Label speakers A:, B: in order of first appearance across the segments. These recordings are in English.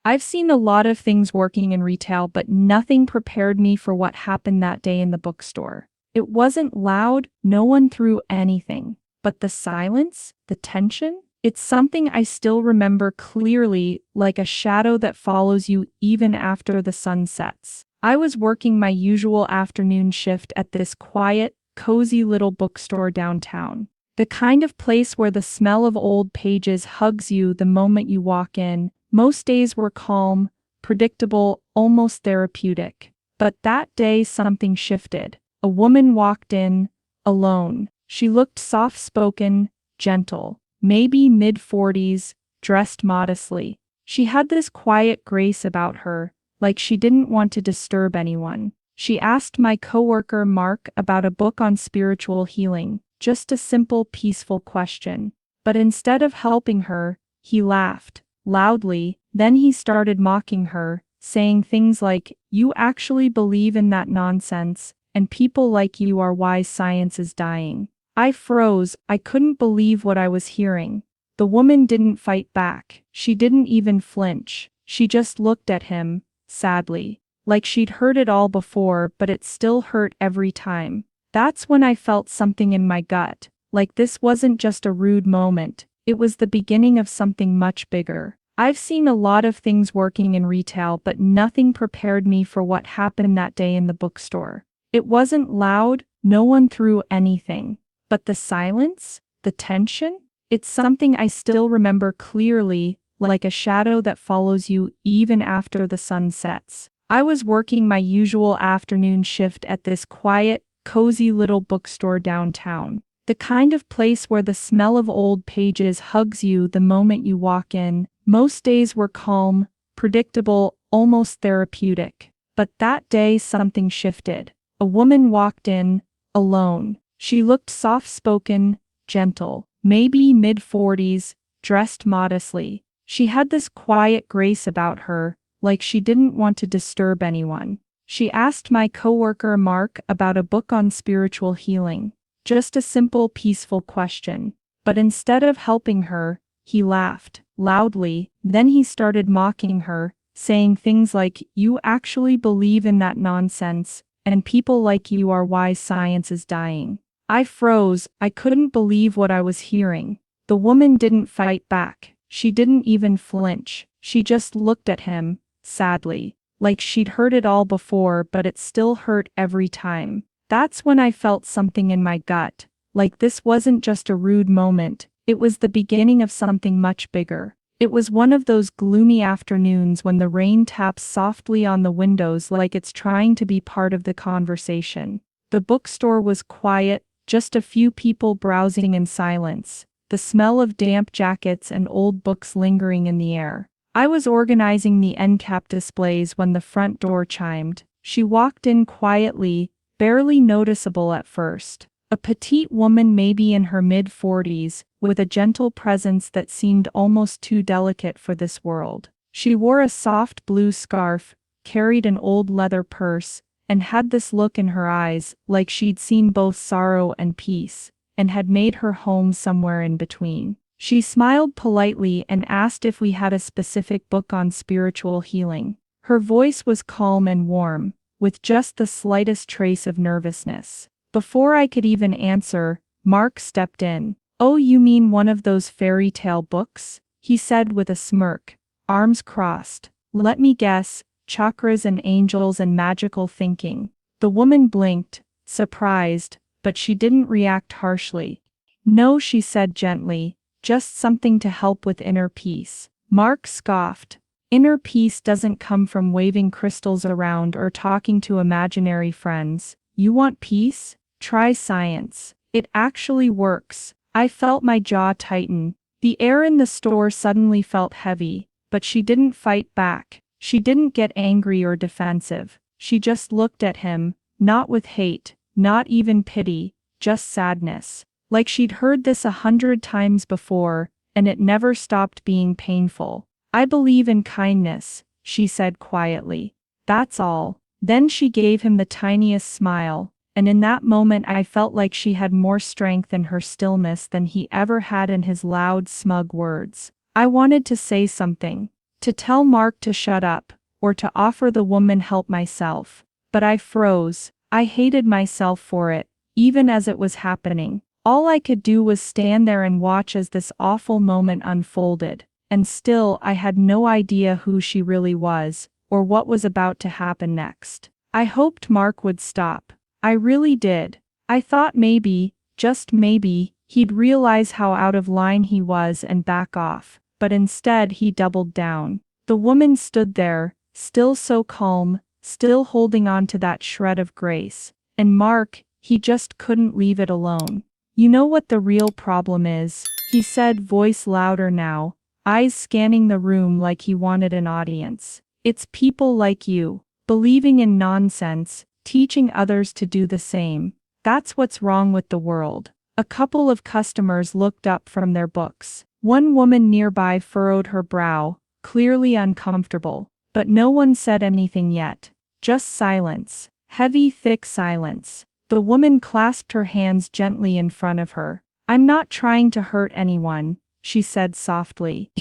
A: I've seen a lot of things working in retail, but nothing prepared me for what happened that day in the bookstore. It wasn't loud, no one threw anything. But the silence, the tension, it's something I still remember clearly, like a shadow that follows you even after the sun sets. I was working my usual afternoon shift at this quiet, cozy little bookstore downtown. The kind of place where the smell of old pages hugs you the moment you walk in. Most days were calm, predictable, almost therapeutic. But that day something shifted. A woman walked in, alone. She looked soft-spoken, gentle, maybe mid-40s, dressed modestly. She had this quiet grace about her, like she didn't want to disturb anyone. She asked my coworker Mark about a book on spiritual healing, just a simple, peaceful question. But instead of helping her, he laughed, loudly. Then he started mocking her, saying things like, "You actually believe in that nonsense, and people like you are why science is dying." I froze. I couldn't believe what I was hearing. The woman didn't fight back. She didn't even flinch. She just looked at him, sadly. Like she'd heard it all before, but it still hurt every time. That's when I felt something in my gut. Like this wasn't just a rude moment. It was the beginning of something much bigger. I've seen a lot of things working in retail, but nothing prepared me for what happened that day in the bookstore. It wasn't loud, no one threw anything. But the silence, the tension, it's something I still remember clearly, like a shadow that follows you even after the sun sets. I was working my usual afternoon shift at this quiet, cozy little bookstore downtown. The kind of place where the smell of old pages hugs you the moment you walk in. Most days were calm, predictable, almost therapeutic. But that day something shifted. A woman walked in, alone. She looked soft-spoken, gentle, maybe mid-40s, dressed modestly. She had this quiet grace about her, like she didn't want to disturb anyone. She asked my coworker Mark about a book on spiritual healing. Just a simple, peaceful question. But instead of helping her, he laughed, loudly. Then he started mocking her, saying things like, "You actually believe in that nonsense, and people like you are why science is dying." I froze. I couldn't believe what I was hearing. The woman didn't fight back. She didn't even flinch. She just looked at him, sadly. Like she'd heard it all before, but it still hurt every time. That's when I felt something in my gut. Like this wasn't just a rude moment. It was the beginning of something much bigger. It was one of those gloomy afternoons when the rain taps softly on the windows like it's trying to be part of the conversation. The bookstore was quiet, just a few people browsing in silence, the smell of damp jackets and old books lingering in the air. I was organizing the end cap displays when the front door chimed. She walked in quietly, barely noticeable at first. A petite woman, maybe in her mid-40s, with a gentle presence that seemed almost too delicate for this world. She wore a soft blue scarf, carried an old leather purse, and had this look in her eyes, like she'd seen both sorrow and peace, and had made her home somewhere in between. She smiled politely and asked if we had a specific book on spiritual healing. Her voice was calm and warm, with just the slightest trace of nervousness. Before I could even answer, Mark stepped in. "Oh, you mean one of those fairy tale books?" he said with a smirk, arms crossed. "Let me guess. Chakras and angels and magical thinking." The woman blinked, surprised, but she didn't react harshly. "No," she said gently, "just something to help with inner peace." Mark scoffed. "Inner peace doesn't come from waving crystals around or talking to imaginary friends. You want peace? Try science. It actually works." I felt my jaw tighten. The air in the store suddenly felt heavy, but she didn't fight back. She didn't get angry or defensive. She just looked at him, not with hate, not even pity, just sadness. Like she'd heard this 100 times before, and it never stopped being painful. "I believe in kindness," she said quietly. "That's all." Then she gave him the tiniest smile, and in that moment I felt like she had more strength in her stillness than he ever had in his loud, smug words. I wanted to say something. to tell Mark to shut up, or to offer the woman help myself. But I froze. I hated myself for it, even as it was happening. All I could do was stand there and watch as this awful moment unfolded. And still, I had no idea who she really was, or what was about to happen next. I hoped Mark would stop. I really did. I thought maybe, just maybe, he'd realize how out of line he was and back off. But instead he doubled down. The woman stood there, still so calm, still holding on to that shred of grace. And Mark, he just couldn't leave it alone. "You know what the real problem is?" he said, voice louder now, eyes scanning the room like he wanted an audience. "It's people like you, believing in nonsense, teaching others to do the same. That's what's wrong with the world." A couple of customers looked up from their books. One woman nearby furrowed her brow, clearly uncomfortable. But no one said anything yet. Just silence. Heavy, thick silence. The woman clasped her hands gently in front of her. "I'm not trying to hurt anyone," she said softly.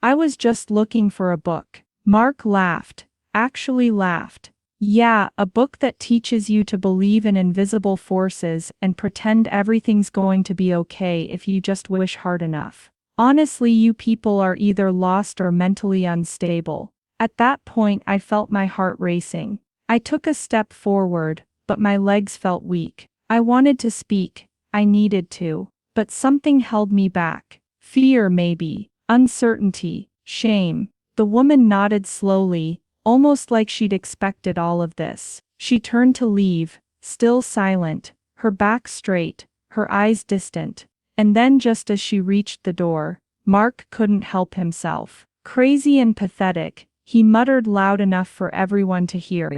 A: "I was just looking for a book." Mark laughed. Actually laughed. "Yeah, a book that teaches you to believe in invisible forces and pretend everything's going to be okay if you just wish hard enough. Honestly, you people are either lost or mentally unstable." At that point I felt my heart racing. I took a step forward, but my legs felt weak. I wanted to speak. I needed to. But something held me back. Fear maybe. Uncertainty. Shame. The woman nodded slowly, almost like she'd expected all of this. She turned to leave, still silent, her back straight, her eyes distant. And then just as she reached the door, Mark couldn't help himself. "Crazy and pathetic," he muttered loud enough for everyone to hear.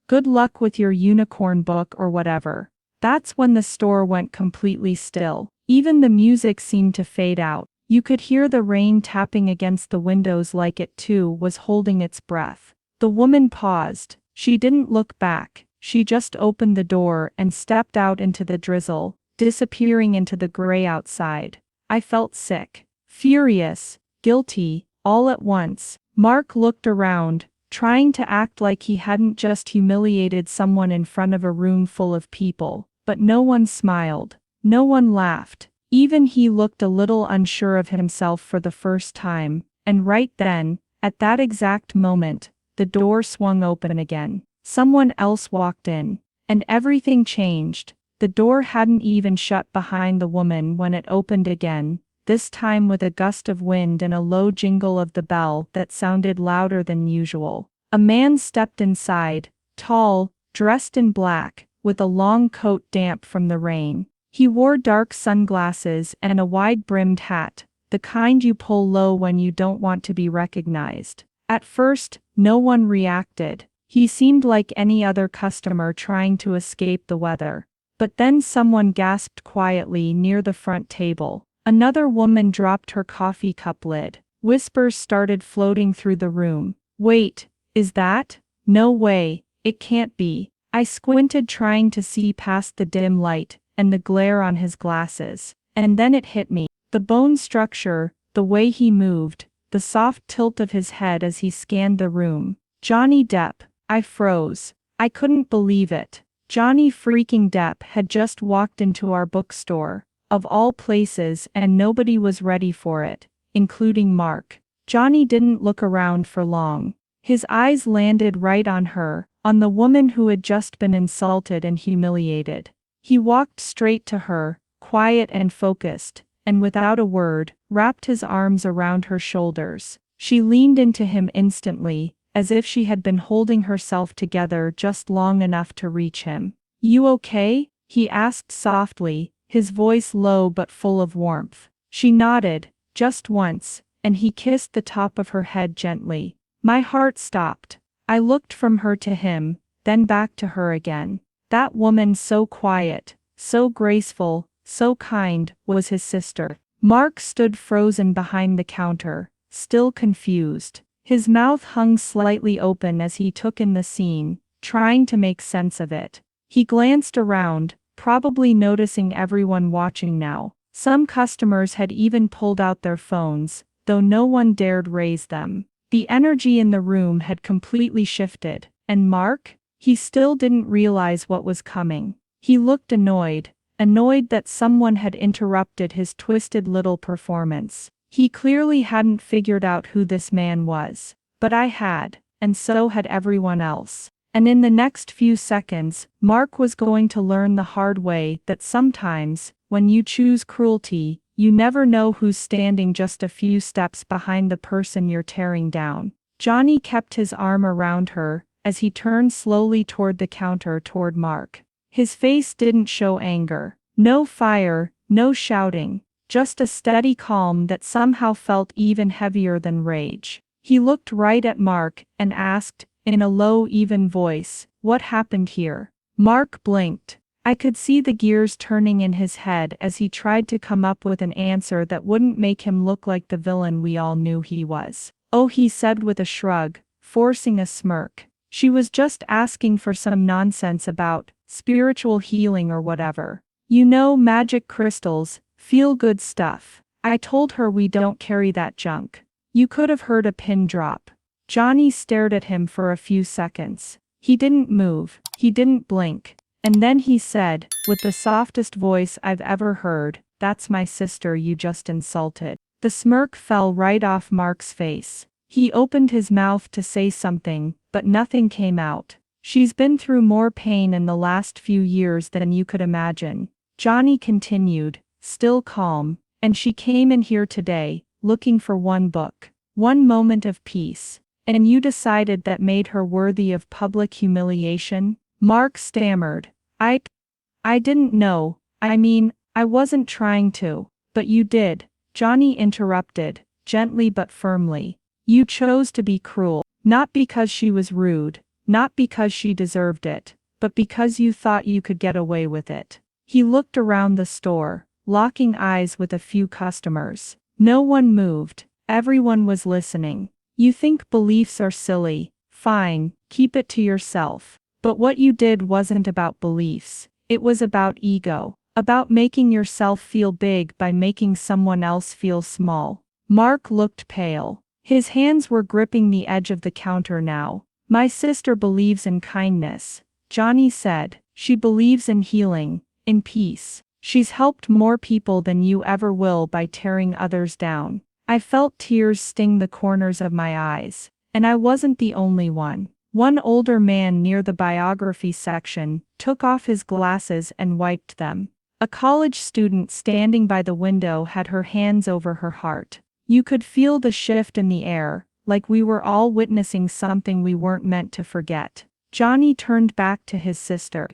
A: "Good luck with your unicorn book or whatever." That's when the store went completely still. Even the music seemed to fade out. You could hear the rain tapping against the windows like it too was holding its breath. The woman paused. She didn't look back. She just opened the door and stepped out into the drizzle, disappearing into the gray outside. I felt sick, furious, guilty, all at once. Mark looked around, trying to act like he hadn't just humiliated someone in front of a room full of people. But no one smiled. No one laughed. Even he looked a little unsure of himself for the first time. And right then, at that exact moment, the door swung open again. Someone else walked in. And everything changed. The door hadn't even shut behind the woman when it opened again, this time with a gust of wind and a low jingle of the bell that sounded louder than usual. A man stepped inside, tall, dressed in black, with a long coat damp from the rain. He wore dark sunglasses and a wide-brimmed hat, the kind you pull low when you don't want to be recognized. At first, no one reacted. He seemed like any other customer trying to escape the weather. But then someone gasped quietly near the front table. Another woman dropped her coffee cup lid. Whispers started floating through the room. "Wait, is that? No way, it can't be." I squinted, trying to see past the dim light and the glare on his glasses. And then it hit me. The bone structure, the way he moved, the soft tilt of his head as he scanned the room. Johnny Depp. I froze. I couldn't believe it. Johnny freaking Depp had just walked into our bookstore, of all places, and nobody was ready for it, including Mark. Johnny didn't look around for long. His eyes landed right on her, on the woman who had just been insulted and humiliated. He walked straight to her, quiet and focused, and without a word, wrapped his arms around her shoulders. She leaned into him instantly, as if she had been holding herself together just long enough to reach him. "You okay?" he asked softly, his voice low but full of warmth. She nodded, just once, and he kissed the top of her head gently. My heart stopped. I looked from her to him, then back to her again. That woman, so quiet, so graceful, so kind, was his sister. Mark stood frozen behind the counter, still confused. His mouth hung slightly open as he took in the scene, trying to make sense of it. He glanced around, probably noticing everyone watching now. Some customers had even pulled out their phones, though no one dared raise them. The energy in the room had completely shifted, and Mark? He still didn't realize what was coming. He looked annoyed that someone had interrupted his twisted little performance. He clearly hadn't figured out who this man was. But I had, and so had everyone else. And in the next few seconds, Mark was going to learn the hard way that sometimes, when you choose cruelty, you never know who's standing just a few steps behind the person you're tearing down. Johnny kept his arm around her as he turned slowly toward the counter toward Mark. His face didn't show anger. No fire, no shouting. Just a steady calm that somehow felt even heavier than rage. He looked right at Mark and asked, in a low, even voice, "What happened here?" Mark blinked. I could see the gears turning in his head as he tried to come up with an answer that wouldn't make him look like the villain we all knew he was. "Oh," he said with a shrug, forcing a smirk. "She was just asking for some nonsense about spiritual healing or whatever. You know, magic crystals, feel-good stuff. I told her we don't carry that junk." You could have heard a pin drop. Johnny stared at him for a few seconds. He didn't move. He didn't blink. And then he said, with the softest voice I've ever heard, "That's my sister you just insulted." The smirk fell right off Mark's face. He opened his mouth to say something, but nothing came out. "She's been through more pain in the last few years than you could imagine," Johnny continued, still calm, "and she came in here today, looking for one book, one moment of peace. And you decided that made her worthy of public humiliation?" Mark stammered. I didn't know. I mean, I wasn't trying to." "But you did," Johnny interrupted, gently but firmly. "You chose to be cruel. Not because she was rude, not because she deserved it, but because you thought you could get away with it." He looked around the store, locking eyes with a few customers. No one moved. Everyone was listening. "You think beliefs are silly? Fine, keep it to yourself. But what you did wasn't about beliefs. It was about ego. About making yourself feel big by making someone else feel small." Mark looked pale. His hands were gripping the edge of the counter now. "My sister believes in kindness," Johnny said. "She believes in healing, in peace. She's helped more people than you ever will by tearing others down." I felt tears sting the corners of my eyes. And I wasn't the only one. One older man near the biography section took off his glasses and wiped them. A college student standing by the window had her hands over her heart. You could feel the shift in the air, like we were all witnessing something we weren't meant to forget. Johnny turned back to his sister.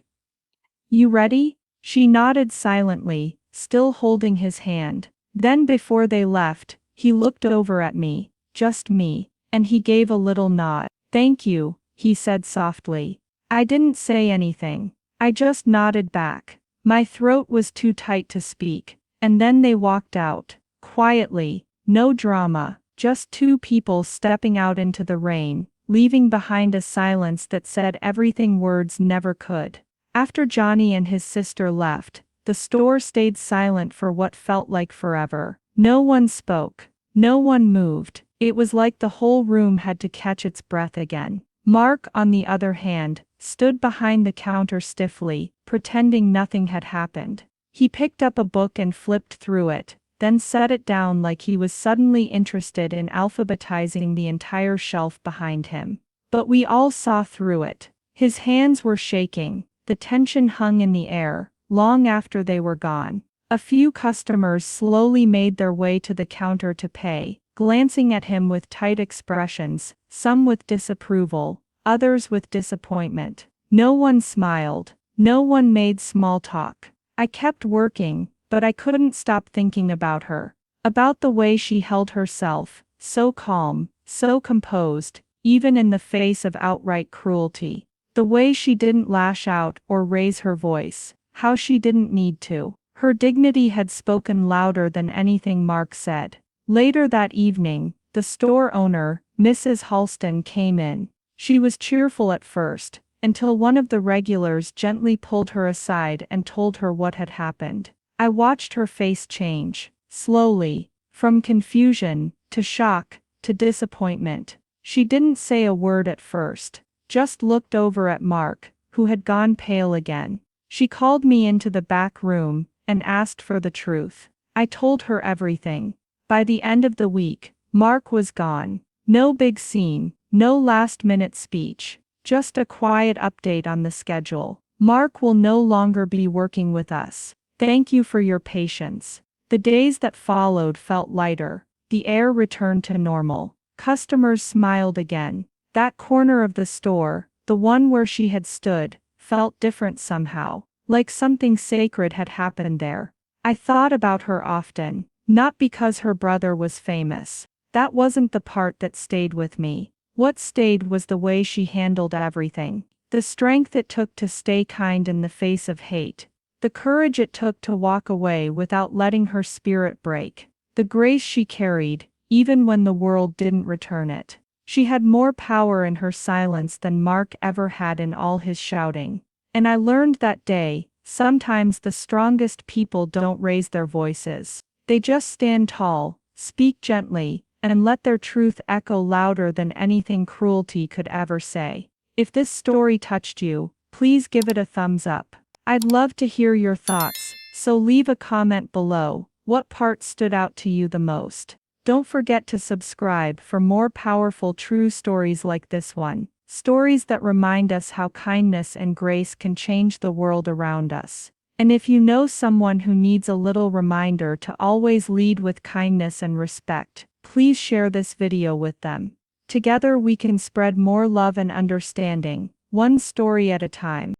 A: "You ready?" She nodded silently, still holding his hand. Then before they left, he looked over at me, just me, and he gave a little nod. "Thank you," he said softly. I didn't say anything. I just nodded back. My throat was too tight to speak. And then they walked out, quietly, no drama, just two people stepping out into the rain, leaving behind a silence that said everything words never could. After Johnny and his sister left, the store stayed silent for what felt like forever. No one spoke. No one moved. It was like the whole room had to catch its breath again. Mark, on the other hand, stood behind the counter stiffly, pretending nothing had happened. He picked up a book and flipped through it, then set it down like he was suddenly interested in alphabetizing the entire shelf behind him. But we all saw through it. His hands were shaking. The tension hung in the air, long after they were gone. A few customers slowly made their way to the counter to pay, glancing at him with tight expressions, some with disapproval, others with disappointment. No one smiled. No one made small talk. I kept working, but I couldn't stop thinking about her. About the way she held herself, so calm, so composed, even in the face of outright cruelty. The way she didn't lash out or raise her voice, how she didn't need to. Her dignity had spoken louder than anything Mark said. Later that evening, the store owner, Mrs. Halston, came in. She was cheerful at first, until one of the regulars gently pulled her aside and told her what had happened. I watched her face change, slowly, from confusion, to shock, to disappointment. She didn't say a word at first, just looked over at Mark, who had gone pale again. She called me into the back room and asked for the truth. I told her everything. By the end of the week, Mark was gone. No big scene, no last-minute speech, just a quiet update on the schedule. Mark will no longer be working with us. Thank you for your patience. The days that followed felt lighter. The air returned to normal. Customers smiled again. That corner of the store, the one where she had stood, felt different somehow, like something sacred had happened there. I thought about her often, not because her brother was famous. That wasn't the part that stayed with me. What stayed was the way she handled everything. The strength it took to stay kind in the face of hate. The courage it took to walk away without letting her spirit break. The grace she carried, even when the world didn't return it. She had more power in her silence than Mark ever had in all his shouting. And I learned that day, sometimes the strongest people don't raise their voices. They just stand tall, speak gently, and let their truth echo louder than anything cruelty could ever say. If this story touched you, please give it a thumbs up. I'd love to hear your thoughts, so leave a comment below. What part stood out to you the most? Don't forget to subscribe for more powerful true stories like this one. Stories that remind us how kindness and grace can change the world around us. And if you know someone who needs a little reminder to always lead with kindness and respect, please share this video with them. Together we can spread more love and understanding, one story at a time.